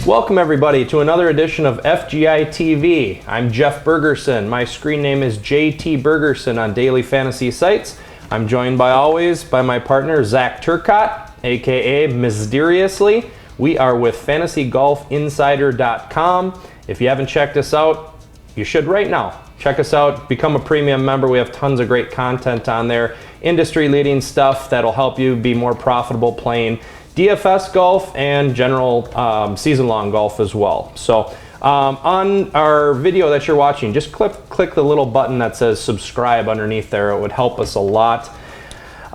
Welcome everybody to another edition of FGITV. I'm Jeff Bergerson. My screen name is JT Bergerson on Daily Fantasy Sites. I'm joined by always by my partner Zach Turcotte, aka Mysteriously. We are with FantasyGolfInsider.com. If you haven't checked us out, you should right now. Check us out, become a premium member. We have tons of great content on there. Industry leading stuff that'll help you be more profitable playing DFS golf and general season-long golf as well. So on our video that you're watching, just click the little button that says subscribe underneath there. It would help us a lot.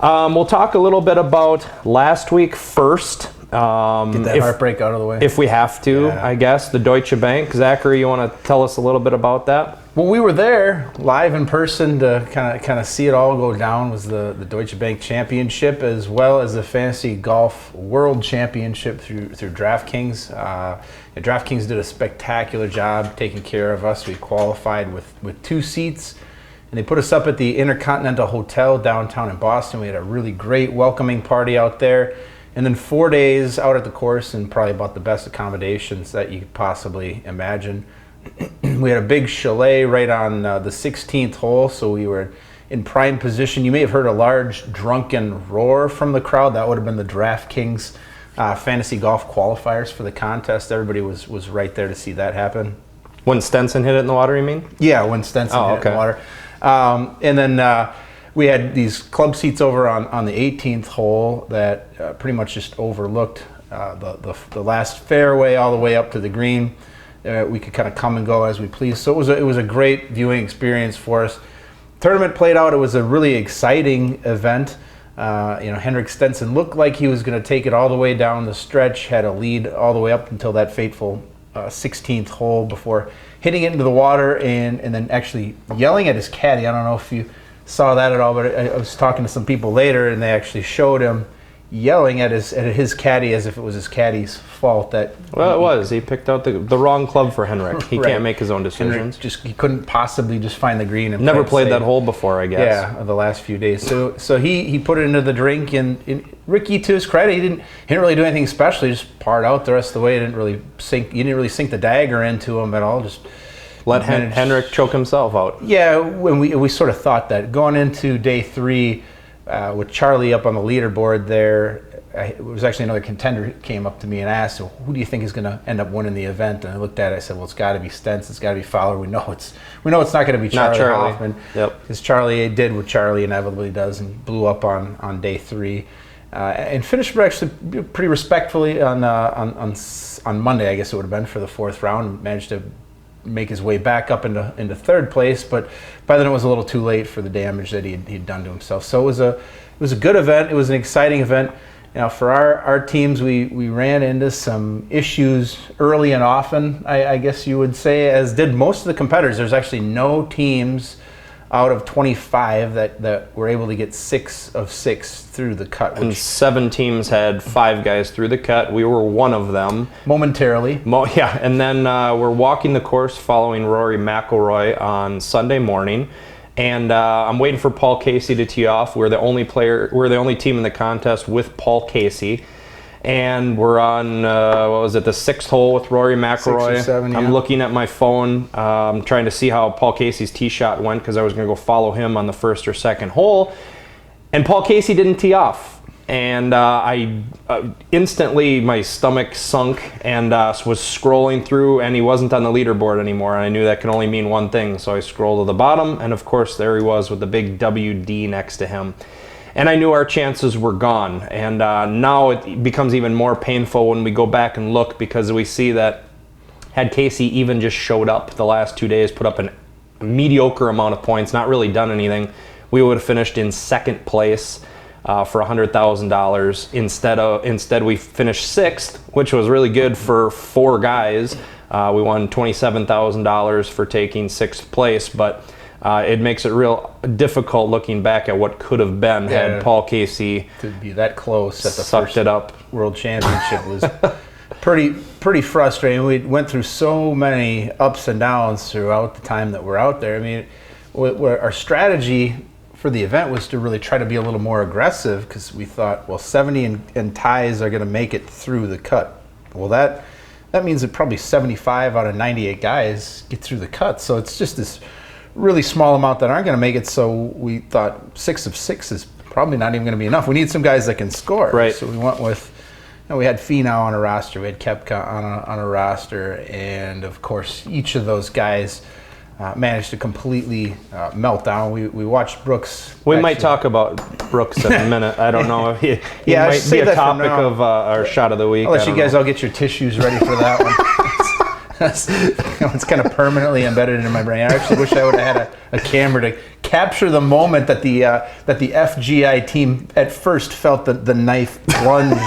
We'll talk a little bit about last week first. Get that heartbreak out of the way. If we have to, yeah. I guess. The Deutsche Bank. Zachary, you want to tell us a little bit about that? Well, we were there live in person to kind of see it all go down. Was the Deutsche Bank Championship as well as the Fantasy Golf World Championship through DraftKings. DraftKings did a spectacular job taking care of us. We qualified with 2 seats, and they put us up at the Intercontinental Hotel downtown in Boston. We had a really great welcoming party out there. And then 4 days out at the course and probably about the best accommodations that you could possibly imagine. We had a big chalet right on the 16th hole, so we were in prime position. You may have heard a large drunken roar from the crowd. That would have been the DraftKings Fantasy Golf qualifiers for the contest. Everybody was right there to see that happen. When Stenson hit it in the water, you mean? Yeah, when Stenson hit it in the water. And then we had these club seats over on the 18th hole that pretty much just overlooked the last fairway all the way up to the green. We could kind of come and go as we please. So it was a great viewing experience for us. Tournament played out. It was a really exciting event. Henrik Stenson looked like he was going to take it all the way down the stretch, had a lead all the way up until that fateful 16th hole before hitting it into the water and then actually yelling at his caddy. I don't know if you saw that at all, but I was talking to some people later, and they actually showed him yelling at his caddy as if it was his caddy's fault. It was. He picked out the wrong club for Henrik. He right. Can't make his own decisions. He couldn't possibly just find the green. And never played that hole before, I guess. Yeah, the last few days. So he put it into the drink, and Ricky, to his credit, he didn't really do anything special. He just parred out the rest of the way. He didn't really sink the dagger into him at all. Just let Henrik choke himself out. Yeah, when we sort of thought that going into day 3 with Charlie up on the leaderboard there, it was actually another contender who came up to me and asked, "So who do you think is going to end up winning the event?" And I looked at it, I said, "Well, it's got to be Stentz, it's got to be Fowler. We know it's not going to be Charlie Hoffman." Yep. Because Charlie did what Charlie inevitably does and blew up on day 3. And finished actually pretty respectfully on Monday, I guess it would have been, for the 4th round, and managed to make his way back up into 3rd place, but by then it was a little too late for the damage that he'd done to himself. So it was a good event. It was an exciting event. Now for our teams, we ran into some issues early and often, I guess you would say, as did most of the competitors. There's actually no teams out of 25 that were able to get 6 of 6 through the cut. And 7 teams had 5 guys through the cut. We were one of them. Momentarily. Yeah, and then we're walking the course following Rory McIlroy on Sunday morning. And I'm waiting for Paul Casey to tee off. We're the only team in the contest with Paul Casey. And we're on, the 6th hole with Rory McIlroy. 6 or 7, yeah. I'm looking at my phone, trying to see how Paul Casey's tee shot went, because I was going to go follow him on the 1st or 2nd hole. And Paul Casey didn't tee off. And I instantly, my stomach sunk and was scrolling through, and he wasn't on the leaderboard anymore. And I knew that could only mean one thing. So I scrolled to the bottom, and of course there he was with the big WD next to him. And I knew our chances were gone. And now it becomes even more painful when we go back and look, because we see that had Casey even just showed up the last 2 days, put up a mediocre amount of points, not really done anything, we would have finished in 2nd place for $100,000. Instead we finished 6th, which was really good for 4 guys. We won $27,000 for taking 6th place, but it makes it real difficult looking back at what could have been had Paul Casey to be that close at the sucked it up. World Championship was pretty frustrating. We went through so many ups and downs throughout the time that we're out there. I mean, our strategy for the event was to really try to be a little more aggressive, because we thought, well, 70 and ties are going to make it through the cut. Well, that means that probably 75 out of 98 guys get through the cut. So it's just this really small amount that aren't going to make it. So we thought 6 of 6 is probably not even going to be enough. We need some guys that can score. Right. So we went with, we had Finau on a roster, we had Koepka on a roster, and of course each of those guys managed to completely melt down. We watched Brooks. We might talk about Brooks in a minute. I don't know if he might be a topic of our shot of the week. I'll let you guys all get your tissues ready for that one. It's kind of permanently embedded in my brain. I actually wish I would have had a camera to capture the moment that the FGI team at first felt the knife plunged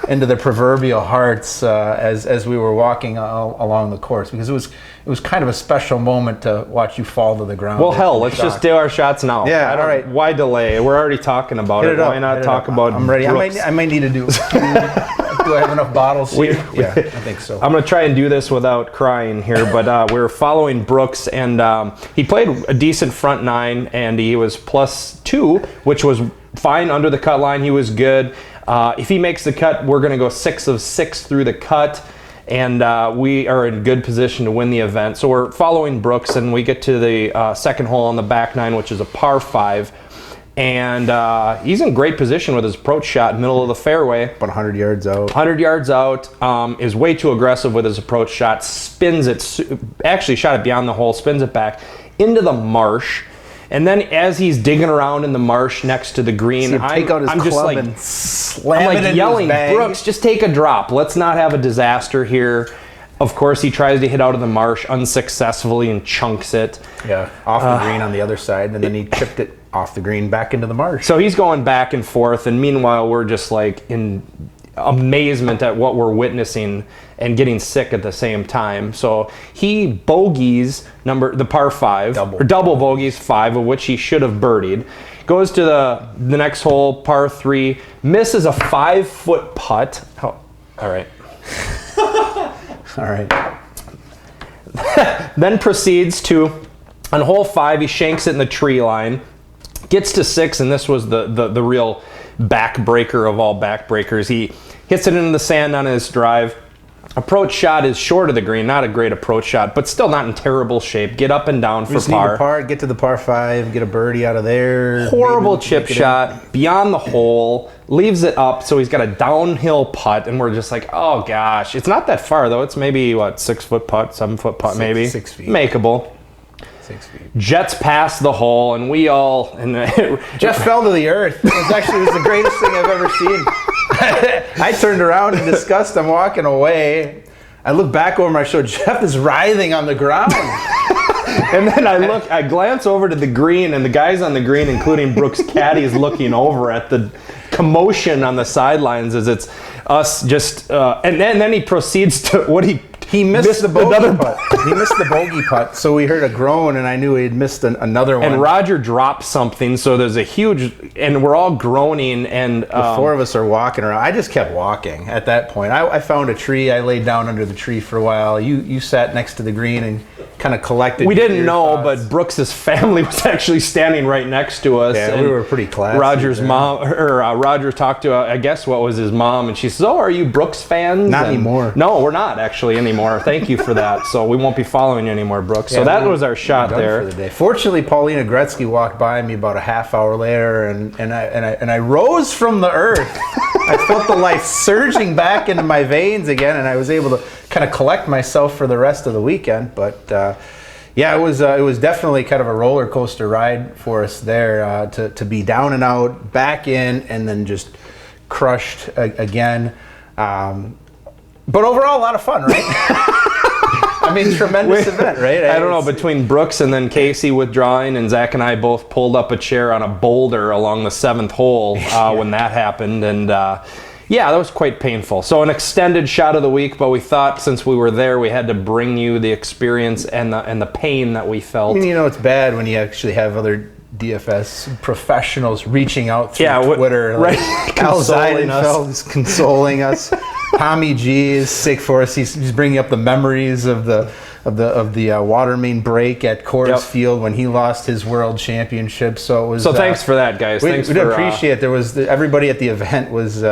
into their proverbial hearts as we were walking along the course, because it was kind of a special moment to watch you fall to the ground. Well, hell, let's just do our shots now. Yeah, all right. Why delay? We're already talking about it. Why not talk about I'm ready. Brooks? I might need to do. Do I have enough bottles here? Yeah, I think so. I'm going to try and do this without crying here, but we're following Brooks, and he played a decent front nine, and he was +2, which was fine under the cut line. He was good. If he makes the cut, we're going to go 6 of 6 through the cut, and we are in good position to win the event. So we're following Brooks, and we get to the second hole on the back nine, which is a par 5. And he's in great position with his approach shot, middle of the fairway. About 100 yards out. 100 yards out, is way too aggressive with his approach shot, spins it, actually shot it beyond the hole, spins it back into the marsh. And then as he's digging around in the marsh next to the green, I'm just like, slam it into yelling, his bag. Brooks, just take a drop. Let's not have a disaster here. Of course, he tries to hit out of the marsh unsuccessfully and chunks it. Yeah, off the green on the other side, and then he chipped it off the green back into the marsh. So he's going back and forth, and meanwhile, we're just like in amazement at what we're witnessing and getting sick at the same time. So he bogeys the par 5, double bogeys 5, of which he should have birdied. Goes to the next hole, par 3, misses a 5-foot putt. Oh, all right. All right. Then proceeds to, on hole 5, he shanks it in the tree line. Gets to 6, and this was the real backbreaker of all backbreakers. He hits it into the sand on his drive. Approach shot is short of the green, not a great approach shot, but still not in terrible shape. Get up and down for par. Get to the par 5, get a birdie out of there. Horrible chip shot, beyond the hole, leaves it up, so he's got a downhill putt, and we're just like, oh gosh. It's not that far, though. It's maybe, 6-foot putt, 7-foot putt, maybe. 6 feet. Makeable. 6 feet. Jets past the hole, and we all... Jeff fell to the earth. It was the greatest thing I've ever seen. I turned around in disgust. I'm walking away. I look back over my shoulder. Jeff is writhing on the ground. And then I glance over to the green, and the guys on the green, including Brooks' caddy, is looking over at the commotion on the sidelines as it's us just... and then he proceeds to... He missed the bogey putt. He missed the bogey putt, so we heard a groan, and I knew he had missed another one. And Roger dropped something, so there's a huge... And we're all groaning, and... the 4 of us are walking around. I just kept walking at that point. I found a tree. I laid down under the tree for a while. You sat next to the green and kind of collected. We didn't know, thoughts. but Brooks's family was actually standing right next to us. Yeah, we were pretty classy. Roger's mom, Roger talked to, I guess what was his mom, and she says, "Oh, are you Brooks fans?" Not anymore. No, we're not actually anymore. Thank you for that. So we won't be following you anymore, Brooks. So that was our shot there. For the day. Fortunately, Paulina Gretzky walked by me about a half hour later, and I rose from the earth. I felt the life surging back into my veins again, and I was able to kind of collect myself for the rest of the weekend. But yeah, it was definitely kind of a roller coaster ride for us there to be down and out, back in, and then just crushed again. But overall, a lot of fun, right? I mean, tremendous event, right? I don't know, between Brooks and then Casey withdrawing, and Zach and I both pulled up a chair on a boulder along the 7th hole when that happened, and yeah, that was quite painful. So an extended shot of the week, but we thought since we were there, we had to bring you the experience and the pain that we felt. I mean, it's bad when you actually have other DFS professionals reaching out through Twitter, right? Like Al Zeidenfeld is consoling us. Tommy G is sick for us. He's bringing up the memories of the water main break at Coors Field when he lost his world championship. So it was. So thanks for that, guys. We appreciate it. There was everybody at the event was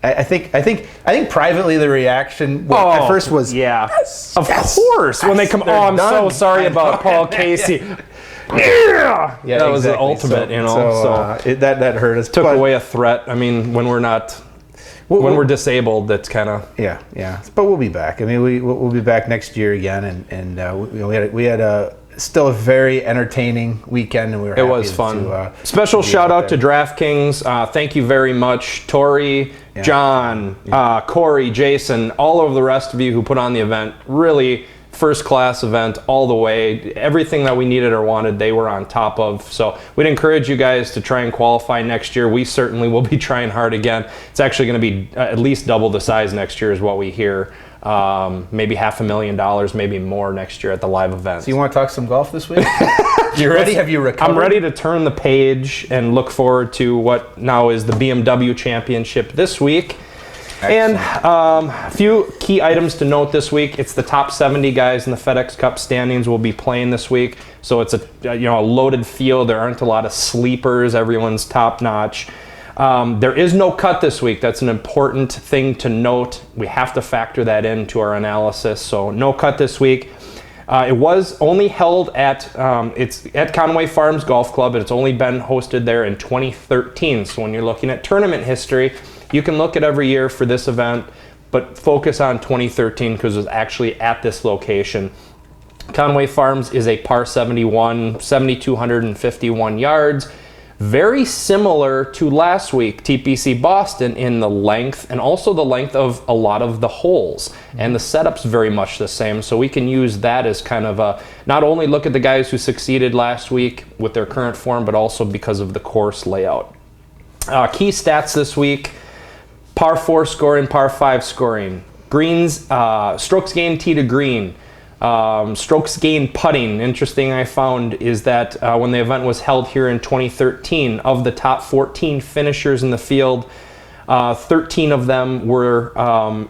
I think privately the reaction at first was yes, of course when they come. Oh, I'm so sorry about Paul Casey. Yeah, that was the ultimate, that hurt us. Took away a threat. I mean, when we're not. When we're disabled, that's kind of But we'll be back. I mean, we'll be back next year again, and we had still a very entertaining weekend, and we were. It was fun. Special shout out to DraftKings. Thank you very much, Tori, John, Corey, Jason, all of the rest of you who put on the event. Really first class event all the way. Everything that we needed or wanted, they were on top of. So we'd encourage you guys to try and qualify next year. We certainly will be trying hard again. It's actually going to be at least double the size next year is what we hear. Maybe $500,000, maybe more next year at the live event. So you want to talk some golf this week? You ready? Have you recovered? I'm ready to turn the page and look forward to what now is the BMW Championship this week. Excellent. And a few key items to note this week. It's the top 70 guys in the FedEx Cup standings will be playing this week. So it's a loaded field. There aren't a lot of sleepers. Everyone's top notch. There is no cut this week. That's an important thing to note. We have to factor that into our analysis. So no cut this week. It was only held at it's at Conway Farms Golf Club, and it's only been hosted there in 2013. So when you're looking at tournament history, you can look at every year for this event, but focus on 2013 because it was actually at this location. Conway Farms is a par 71, 7,251 yards. Very similar to last week, TPC Boston, in the length and also the length of a lot of the holes. And the setup's very much the same, so we can use that as kind of a, not only look at the guys who succeeded last week with their current form, but also because of the course layout. Key stats this week: par 4 scoring, par 5 scoring. Greens, strokes gained tee to green. Strokes gained putting. Interesting I found is that when the event was held here in 2013, of the top 14 finishers in the field, 13 of them were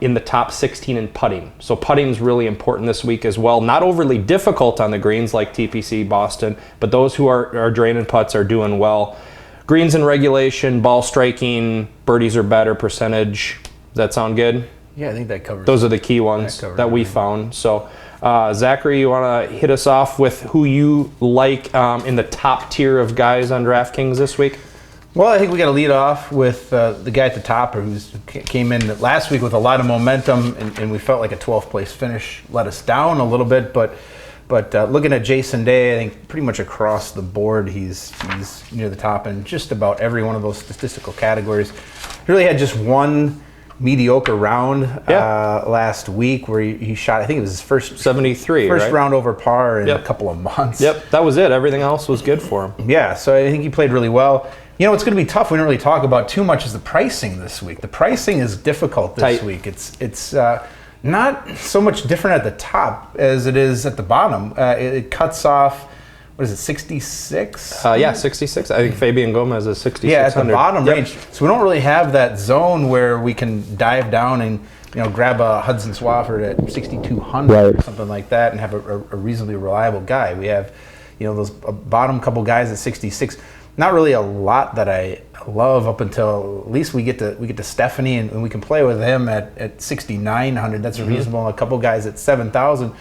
in the top 16 in putting. So putting is really important this week as well. Not overly difficult on the greens like TPC Boston, but those who are draining putts are doing well. Greens in regulation, ball striking, birdies are better, percentage. Does that sound good? Yeah, I think that covers. Those are the key ones that we found. So, Zachary, you want to hit us off with who you like in the top tier of guys on DraftKings this week? Well, I think we got to lead off with the guy at the top who came in last week with a lot of momentum, and we felt like a 12th place finish let us down a little bit, but looking at Jason Day, I think pretty much across the board, he's near the top in just about every one of those statistical categories. He really had just one mediocre round last week where he shot, I think it was his first 73, first right? round over par in a couple of months. Yep, that was it. Everything else was good for him. Yeah, so I think he played really well. You know, it's going to be tough. We don't really talk about too much is the pricing this week. The pricing is difficult this week. It's not so much different at the top as it is at the bottom. It cuts off, what is it, 66? 66. I think Fabian Gomez is 6,600. Yeah, at the bottom range. So we don't really have that zone where we can dive down and grab a Hudson Swafford at 6,200 or something like that and have a reasonably reliable guy. We have, those bottom couple guys at 66. Not really a lot that I love up until at least we get to Stephanie and we can play with him at 6,900. That's reasonable. A couple guys at 7,000.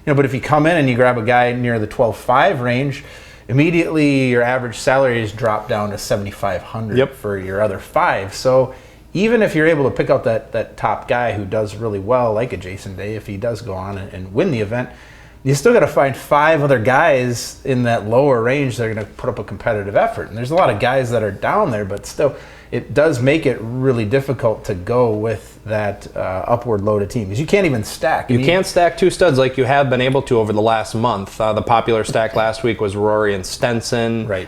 But if you come in and you grab a guy near the 12.5 range, immediately your average salary is dropped down to 7,500 for your other five. So even if you're able to pick out that top guy who does really well, like a Jason Day, if he does go on and win the event, you still got to find 5 other guys in that lower range that are going to put up a competitive effort. And there's a lot of guys that are down there, but still, it does make it really difficult to go with that upward loaded team because you can't even stack. You can't stack 2 studs like you have been able to over the last month. The popular stack last week was Rory and Stenson. Right.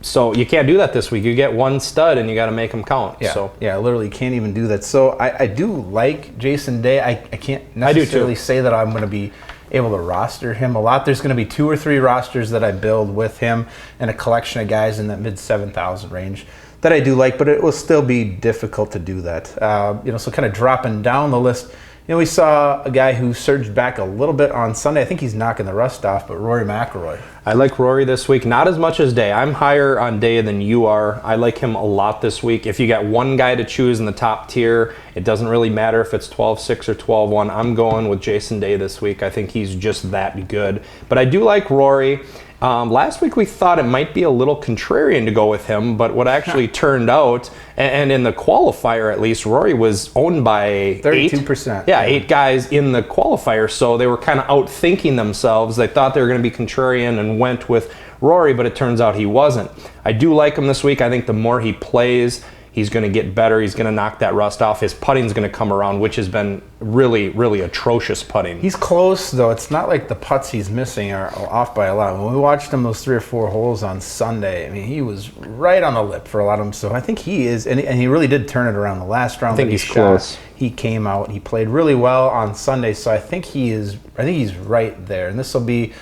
So you can't do that this week. You get 1 stud and you got to make them count. Yeah. So literally can't even do that. So I do like Jason Day. I can't necessarily say that I'm going to be able to roster him a lot. There's going to be 2 or 3 rosters that I build with him and a collection of guys in that mid 7,000 range that I do like, but it will still be difficult to do that. So kind of dropping down the list, we saw a guy who surged back a little bit on Sunday. I think he's knocking the rust off, but Rory McIlroy. I like Rory this week, not as much as Day. I'm higher on Day than you are. I like him a lot this week. If you got one guy to choose in the top tier, it doesn't really matter if it's 12-6 or 12-1. I'm going with Jason Day this week. I think he's just that good. But I do like Rory. Last week we thought it might be a little contrarian to go with him, but what actually turned out, and in the qualifier at least, Rory was owned by 32%. Eight guys in the qualifier, so they were kind of outthinking themselves. They thought they were going to be contrarian and went with Rory, but it turns out he wasn't. I do like him this week. I think the more he plays, he's going to get better. He's going to knock that rust off. His putting's going to come around, which has been really, really atrocious putting. He's close, though. It's not like the putts he's missing are off by a lot. When we watched him those 3 or 4 holes on Sunday, I mean, he was right on the lip for a lot of them. So I think he is, and he really did turn it around the last round. I think he's close. He came out. He played really well on Sunday. So I think he's right there. And this will be,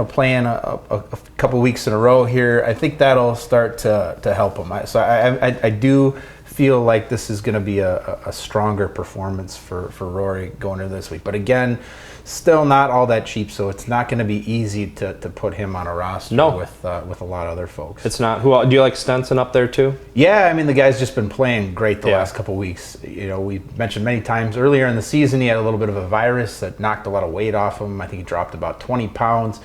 playing a couple weeks in a row here. I think that'll start to help him. So I do feel like this is going to be a stronger performance for Rory going into this week. But again, still not all that cheap, so it's not going to be easy to put him on a roster with a lot of other folks. It's not. Do you like Stenson up there too? Yeah, I mean, the guy's just been playing great the last couple weeks. We mentioned many times earlier in the season he had a little bit of a virus that knocked a lot of weight off him. I think he dropped about 20 pounds.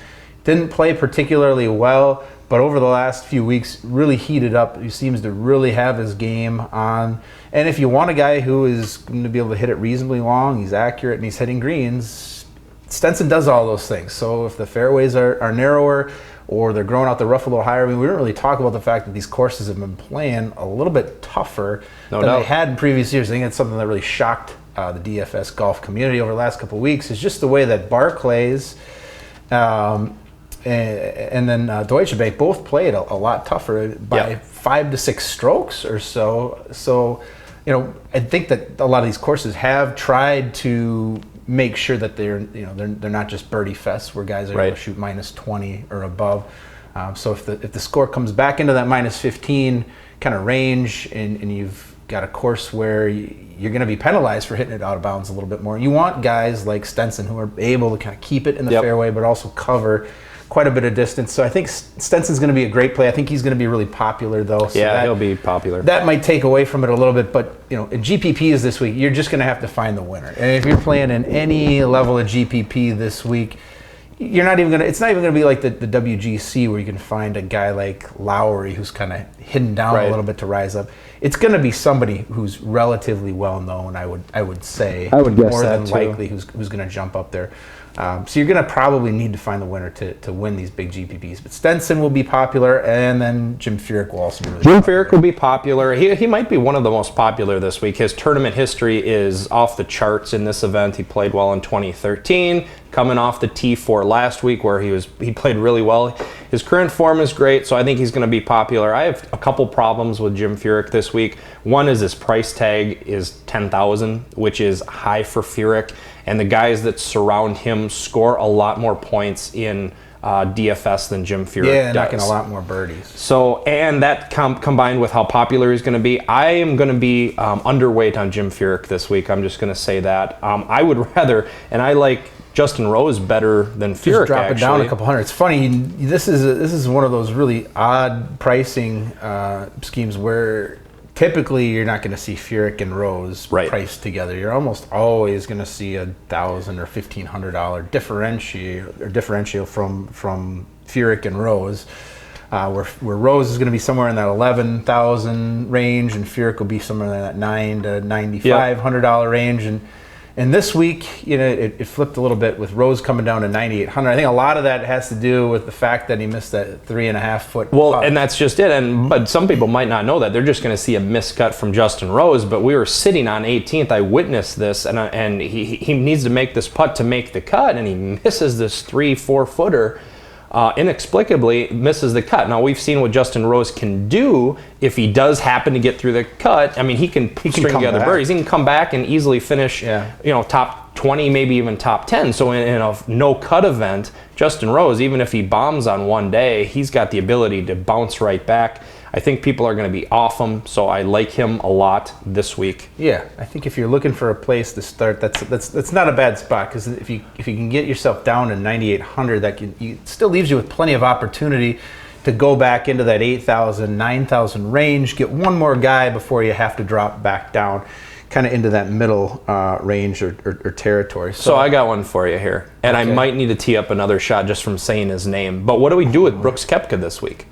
Didn't play particularly well, but over the last few weeks, really heated up. He seems to really have his game on. And if you want a guy who is going to be able to hit it reasonably long, he's accurate, and he's hitting greens, Stenson does all those things. So if the fairways are narrower or they're growing out the rough a little higher, I mean, we don't really talk about the fact that these courses have been playing a little bit tougher than they had in previous years. I think it's something that really shocked the DFS golf community over the last couple of weeks, is just the way that Barclays and then Deutsche Bank both played a lot tougher by 5 to 6 strokes or so. So, I think that a lot of these courses have tried to make sure that they're not just birdie fests where guys are able to shoot minus 20 or above. So if the score comes back into that minus 15 kind of range, and you've got a course where you're going to be penalized for hitting it out of bounds a little bit more, you want guys like Stenson who are able to kind of keep it in the fairway but also cover quite a bit of distance. So I think Stenson's going to be a great play. I think he's going to be really popular, though. So he'll be popular. That might take away from it a little bit, but in GPPs this week, you're just going to have to find the winner. And if you're playing in any level of GPP this week, you're not even going to. It's not even going to be like the WGC where you can find a guy like Lowry who's kind of hidden down a little bit to rise up. It's going to be somebody who's relatively well known. I would say. I would guess more that than too. likely who's going to jump up there. So you're going to probably need to find the winner to win these big GPPs. But Stenson will be popular, and then Jim Furyk will also be really popular. Furyk will be popular. He might be one of the most popular this week. His tournament history is off the charts in this event. He played well in 2013, coming off the T4 last week where he played really well. His current form is great, so I think he's going to be popular. I have a couple problems with Jim Furyk this week. One is his price tag is $10,000, which is high for Furyk. And the guys that surround him score a lot more points in DFS than Jim Furyk does. Knocking a lot more birdies. So, and that combined with how popular he's going to be, I am going to be underweight on Jim Furyk this week. I'm just going to say that. I would rather, and I like Justin Rose better than Furyk. Just drop it down a couple hundred. It's funny. This is one of those really odd pricing schemes where typically you're not going to see Furyk and Rose priced together. You're almost always going to see $1,000 or $1,500 differential from Furyk and Rose, where Rose is going to be somewhere in that $11,000 range, and Furyk will be somewhere in that $9,000 to $9,500 range. And this week, it flipped a little bit with Rose coming down to $9,800. I think a lot of that has to do with the fact that he missed that 3.5 foot. Well, putt. and that's just it. But some people might not know that. They're just going to see a miscut from Justin Rose. But we were sitting on 18th. I witnessed this, and he needs to make this putt to make the cut, and he misses this 3-4 footer. Inexplicably misses the cut. Now, we've seen what Justin Rose can do if he does happen to get through the cut. I mean, he can string together birdies. He can come back and easily finish, top 20, maybe even top 10. So in a no-cut event, Justin Rose, even if he bombs on one day, he's got the ability to bounce right back. I think people are going to be off him, so I like him a lot this week. Yeah, I think if you're looking for a place to start, that's not a bad spot, because if you can get yourself down to 9,800, it still leaves you with plenty of opportunity to go back into that 8,000, 9,000 range, get one more guy before you have to drop back down kind of into that middle range or territory. So I got one for you here, and I might need to tee up another shot just from saying his name. But what do we do with Brooks Koepka this week?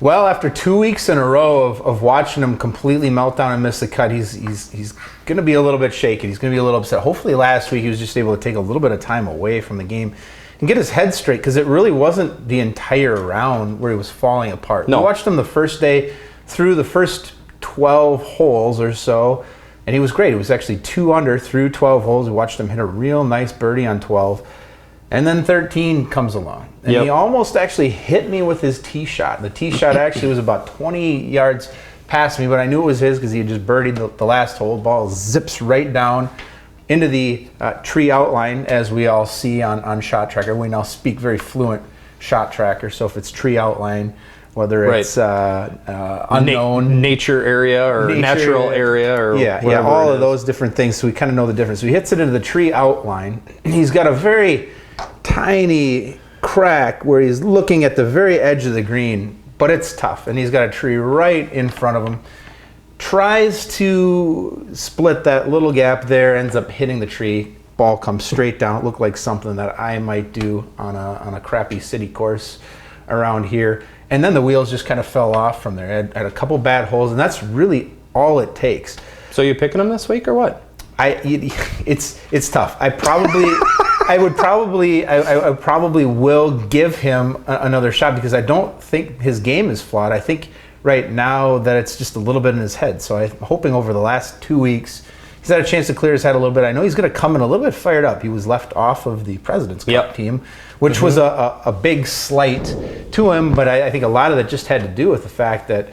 Well, after 2 weeks in a row of watching him completely melt down and miss the cut, he's going to be a little bit shaken. He's going to be a little upset. Hopefully last week he was just able to take a little bit of time away from the game and get his head straight, because it really wasn't the entire round where he was falling apart. No. We watched him the first day through the first 12 holes or so, and he was great. He was actually 2 under through 12 holes. We watched him hit a real nice birdie on 12. And then 13 comes along. And he almost actually hit me with his tee shot. The tee shot actually was about 20 yards past me, but I knew it was his because he had just birdied the last hole. Ball zips right down into the tree outline, as we all see on Shot Tracker. We now speak very fluent Shot Tracker, so if it's tree outline, whether it's unknown nature area or natural area or all of those different things, so we kind of know the difference. So he hits it into the tree outline. He's got a very tiny crack where he's looking at the very edge of the green, but it's tough, and he's got a tree right in front of him. Tries to split that little gap there, ends up hitting the tree. Ball comes straight down. It looked like something that I might do on a crappy city course around here. And then the wheels just kind of fell off from there. Had a couple bad holes, and that's really all it takes. So you picking him this week or what? It's tough. I probably will give him another shot, because I don't think his game is flawed. I think right now that it's just a little bit in his head. So I'm hoping over the last 2 weeks he's had a chance to clear his head a little bit. I know he's going to come in a little bit fired up. He was left off of the President's Cup team, which was a big slight to him, but I think a lot of that just had to do with the fact that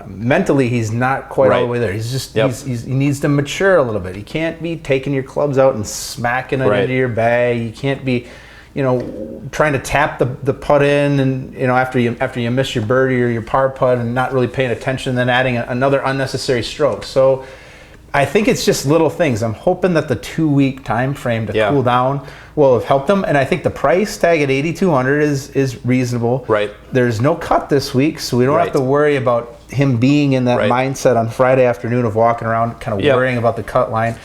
mentally he's not quite all the way there. He's just he needs to mature a little bit. He can't be taking your clubs out and smacking it into your bag. You can't be, trying to tap the putt in, and after you miss your birdie or your par putt and not really paying attention, then adding another unnecessary stroke. So I think it's just little things. I'm hoping that the 2 week time frame to cool down will have helped him, and I think the price tag at 8,200 is reasonable. Right. There's no cut this week, so we don't have to worry about him being in that mindset on Friday afternoon of walking around kind of worrying about the cut line.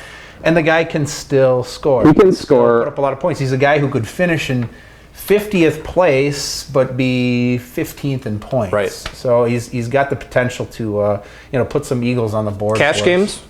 And the guy can still score. He can score. Put up a lot of points. He's a guy who could finish in 50th place but be 15th in points. Right. So he's got the potential to put some eagles on the board. Cash games?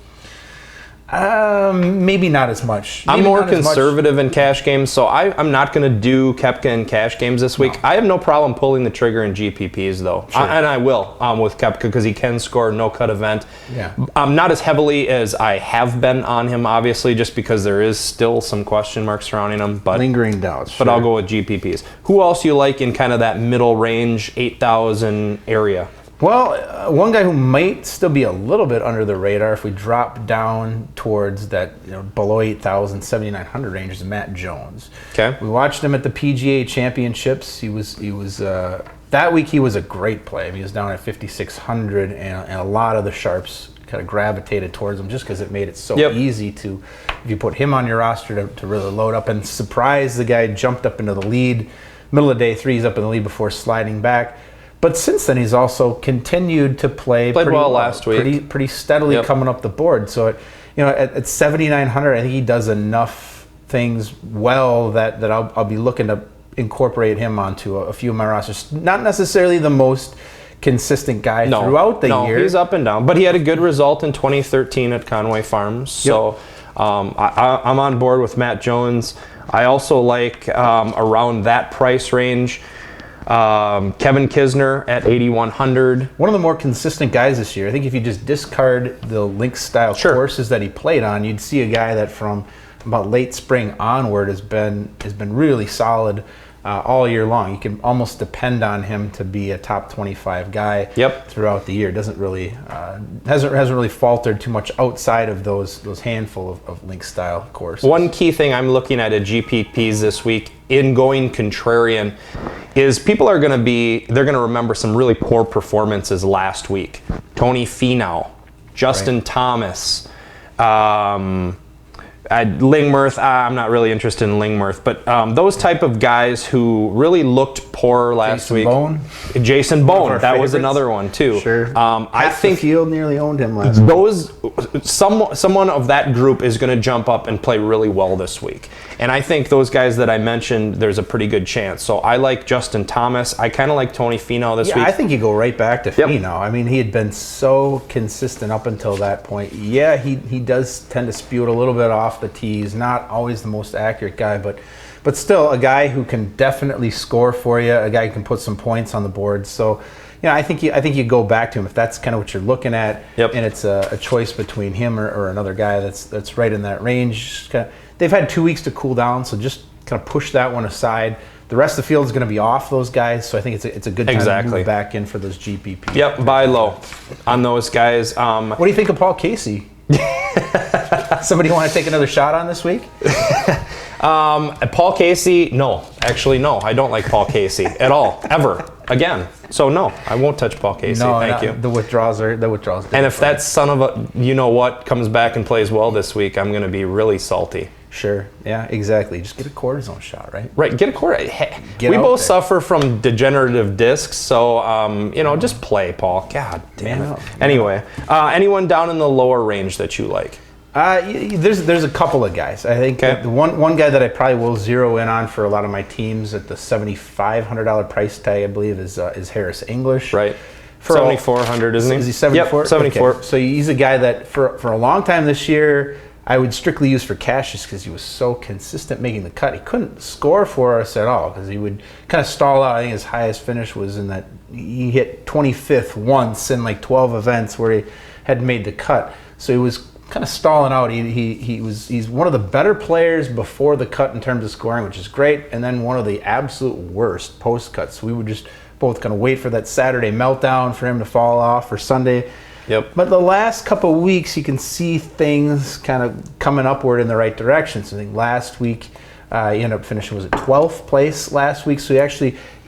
Maybe not as much. I'm more conservative in cash games, so I'm not going to do Koepka in cash games this week. I have no problem pulling the trigger in GPPs, though. Sure. And I will with Koepka, because he can score no-cut event. Yeah. Not as heavily as I have been on him, obviously, just because there is still some question marks surrounding him. But lingering doubts. But I'll go with GPPs. Who else you like in kind of that middle range, 8,000 area? Well, one guy who might still be a little bit under the radar if we drop down towards that below 8,000, 7,900 range is Matt Jones. Okay. We watched him at the PGA Championships. He was that week he was a great play. I mean, he was down at 5,600, and a lot of the sharps kind of gravitated towards him just because it made it so easy to, if you put him on your roster, to really load up. And surprise, the guy jumped up into the lead. Middle of day three, he's up in the lead before sliding back. But since then, he's also continued to play pretty well last week. Pretty steadily coming up the board. So, at 7,900, I think he does enough things well that I'll be looking to incorporate him onto a few of my rosters. Not necessarily the most consistent guy throughout the year. No, he's up and down. But he had a good result in 2013 at Conway Farms. So I'm on board with Matt Jones. I also like around that price range. Kevin Kisner at 8,100. One of the more consistent guys this year. I think if you just discard the links style courses that he played on, you'd see a guy that from about late spring onward has been really solid all year long. You can almost depend on him to be a top 25 guy throughout the year. Doesn't really hasn't really faltered too much outside of those handful of link style courses. One key thing I'm looking at GPPs this week in going contrarian is people are going to remember some really poor performances last week. Tony Finau, Justin Thomas, Lingmerth. I'm not really interested in Lingmerth, but those type of guys who really looked poor last week. Jason Bone, that was another one too. Sure. I think the field nearly owned him last week. Someone of that group is going to jump up and play really well this week, and I think those guys that I mentioned, there's a pretty good chance. So I like Justin Thomas. I kind of like Tony Finau this week. I think you go right back to Finau. I mean, he had been so consistent up until that point. Yeah, he does tend to spew it a little bit off the tee. He's not always the most accurate guy, but still a guy who can definitely score for you, a guy who can put some points on the board. So, I think you go back to him if that's kind of what you're looking at, and it's a choice between him or another guy that's right in that range. They've had 2 weeks to cool down, so just kind of push that one aside. The rest of the field is going to be off those guys, so I think it's a good time to move back in for those GPP. Yep, buy low on those guys. What do you think of Paul Casey? Somebody want to take another shot on this week? Paul Casey, no. Actually, no. I don't like Paul Casey at all, ever, again. So, no, I won't touch Paul Casey. No, thank you. The withdrawals. And if that son of a you-know-what comes back and plays well this week, I'm going to be really salty. Sure. Yeah, exactly. Just get a cortisone shot, right? Right. Get a cortisone. Hey, we both suffer from degenerative discs, so just play, Paul. God damn it. Anyway, anyone down in the lower range that you like? There's a couple of guys. I think the one guy that I probably will zero in on for a lot of my teams at the $7,500 price tag, I believe, is Harris English. Right. 7,400, isn't he? Is he 74? Yep, 74. Okay. So he's a guy that for a long time this year I would strictly use for cash just because he was so consistent making the cut. He couldn't score for us at all because he would kind of stall out. I think his highest finish was in that he hit 25th once in like 12 events where he had made the cut. So he was kind of stalling out. He's one of the better players before the cut in terms of scoring, which is great, and then one of the absolute worst post cuts. We would just both kind of wait for that Saturday meltdown for him to fall off or Sunday. Yep. But the last couple of weeks, you can see things kind of coming upward in the right direction. So I think last week, he ended up finishing, was it 12th place last week? So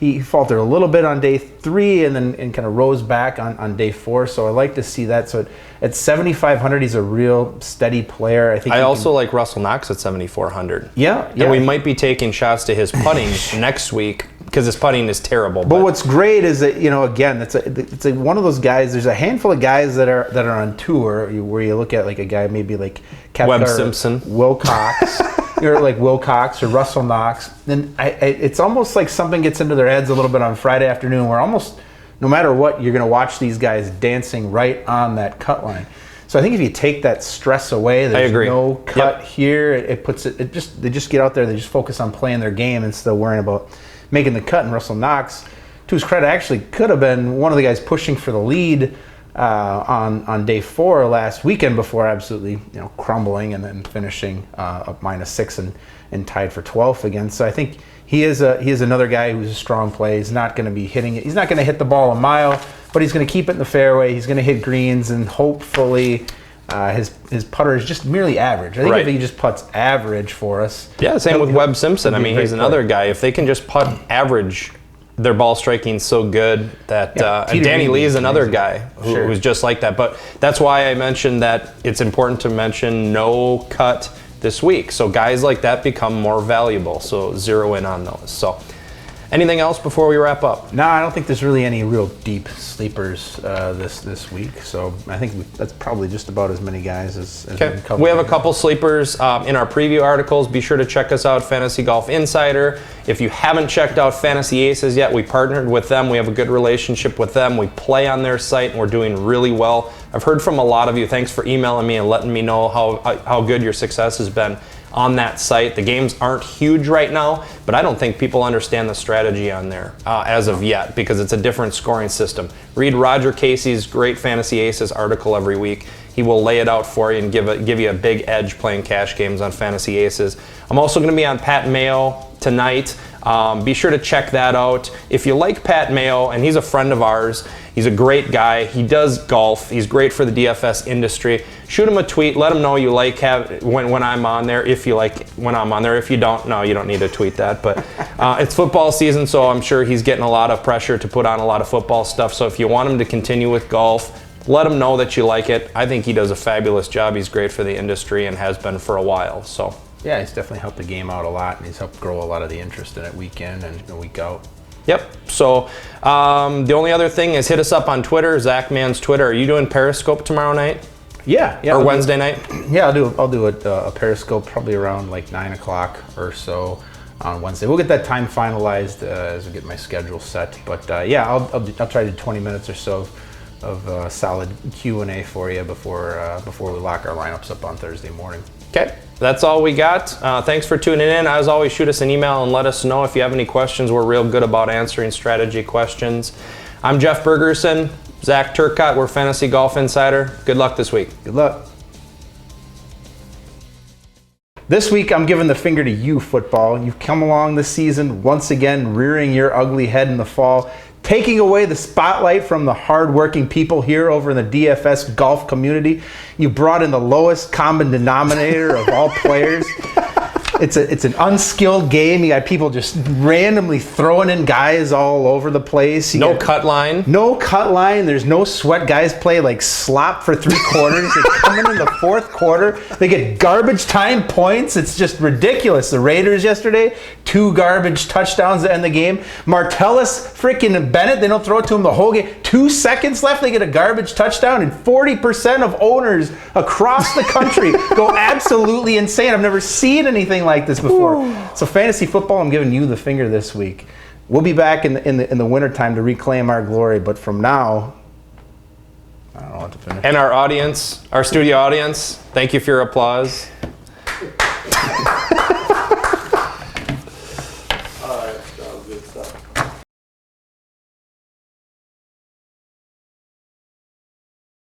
he faltered a little bit on day 3 and kind of rose back on day 4. So I like to see that. So at 7,500, he's a real steady player. I also like Russell Knox at 7,400. Yeah. And we might be taking shots to his putting next week because his putting is terrible. But what's great is that, again, it's one of those guys. There's a handful of guys that are on tour where you look at like a guy maybe like Webb Simpson, Wilcox. Or like Wilcox or Russell Knox, then it's almost like something gets into their heads a little bit on Friday afternoon where almost no matter what, you're going to watch these guys dancing right on that cut line. So I think if you take that stress away, there's no cut here, they just get out there, they just focus on playing their game instead of worrying about making the cut. And Russell Knox, to his credit, actually could have been one of the guys pushing for the lead on day 4 last weekend before absolutely crumbling and then finishing up -6 and tied for 12th again. So I think he is another guy who's a strong play. He's not going to be hitting it. He's not going to hit the ball a mile, but he's going to keep it in the fairway. He's going to hit greens, and hopefully his putter is just merely average. I think if he just putts average for us. Yeah, same with Webb Simpson. I mean, he's another guy. If they can just putt average, their ball striking so good that Danny Lee is another guy who's just like that. But that's why I mentioned that it's important to mention no cut this week. So guys like that become more valuable. So zero in on those. So anything else before we wrap up? No, I don't think there's really any real deep sleepers this week. So I think that's probably just about as many guys as we have a couple sleepers in our preview articles. Be sure to check us out, Fantasy Golf Insider. If you haven't checked out Fantasy Aces yet, we partnered with them. We have a good relationship with them. We play on their site, and we're doing really well. I've heard from a lot of you. Thanks for emailing me and letting me know how good your success has been on that site. The games aren't huge right now, but I don't think people understand the strategy on there as of yet because it's a different scoring system. Read Roger Casey's great Fantasy Aces article every week. He will lay it out for you and give you a big edge playing cash games on Fantasy Aces. I'm also going to be on Pat Mayo tonight. Be sure to check that out. If you like Pat Mayo, and he's a friend of ours, He's a great guy. He does golf. He's great for the DFS industry. Shoot him a tweet. Let him know you like when I'm on there. If you like when I'm on there. If you don't, no, you don't need to tweet that. But it's football season, so I'm sure he's getting a lot of pressure to put on a lot of football stuff. So if you want him to continue with golf, let him know that you like it. I think he does a fabulous job. He's great for the industry and has been for a while. So yeah, he's definitely helped the game out a lot, and he's helped grow a lot of the interest in it week in and week out. Yep. So the only other thing is hit us up on Twitter, Zach Mann's Twitter. Are you doing Periscope tomorrow night? Yeah. Or Wednesday night? Yeah, I'll do a Periscope probably around like 9 o'clock or so on Wednesday. We'll get that time finalized as we get my schedule set. But yeah, I'll try to do 20 minutes or so of solid Q&A for you before we lock our lineups up on Thursday morning. Okay. That's all we got. Thanks for tuning in. As always, shoot us an email and let us know if you have any questions. We're real good about answering strategy questions. I'm Jeff Bergerson, Zach Turcotte. We're Fantasy Golf Insider. Good luck this week. Good luck. This week, I'm giving the finger to you, football. You've come along this season, once again, rearing your ugly head in the fall, taking away the spotlight from the hardworking people here over in the DFS golf community. You brought in the lowest common denominator of all players. It's an unskilled game. You got people just randomly throwing in guys all over the place. No cut line. No cut line. There's no sweat. Guys play like slop for 3 quarters. They come in the 4th quarter. They get garbage time points. It's just ridiculous. The Raiders yesterday, 2 garbage touchdowns to end the game. Martellus freaking Bennett, they don't throw it to him the whole game. 2 seconds left, they get a garbage touchdown, and 40% of owners across the country go absolutely insane. I've never seen anything like this before. So fantasy football, I'm giving you the finger this week. We'll be back in the wintertime to reclaim our glory, but from now, I don't know what to finish. And our audience, our studio audience, thank you for your applause.